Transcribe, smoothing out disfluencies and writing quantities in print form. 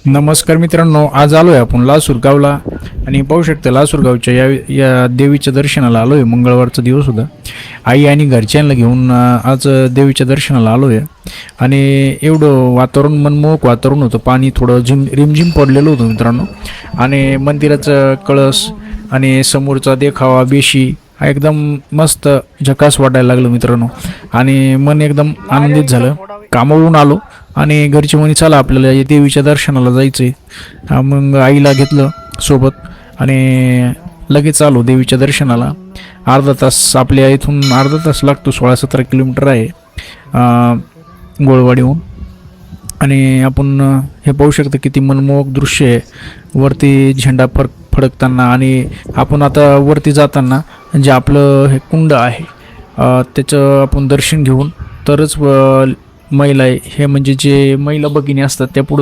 नमस्कार मित्रांनो, आज आलो आहे आपण लासूरगावला आणि पाहू शकता लासूरगावच्या या देवीच्या दर्शनाला आलो आहे. मंगळवारचा दिवस होता. आई आणि घरच्यांना घेऊन आज देवीच्या दर्शनाला आलो आहे आणि एवढं वातावरण मनमोहक वातावरण होतं. पाणी थोडं रिमझिम पडलेलं होतं मित्रांनो. आणि मंदिराचं कळस आणि समोरचा देखावा बेशी हा एकदम मस्त झकास वाटायला लागलं मित्रांनो. आणि मन एकदम आनंदित झालं. कामावरून आलो आणि घरची म्हणे चला आपल्याला या देवीच्या दर्शनाला जायचं आहे. मग आईला घेतलं सोबत आणि लगेच आलो देवीच्या दर्शनाला. अर्धा तास आपल्या इथून अर्धा तास लागतो, 16-17 किलोमीटर आहे गोळवाडीहून. आणि आपण हे पाहू शकतो किती मनमोहक दृश्य आहे. वरती झेंडा फडकताना आणि आपण आता वरती जाताना जे आपलं हे कुंड आहे त्याचं आपण दर्शन घेऊन तरच महिला आहे हे म्हणजे जे महिला भगिनी असतात त्या पुढं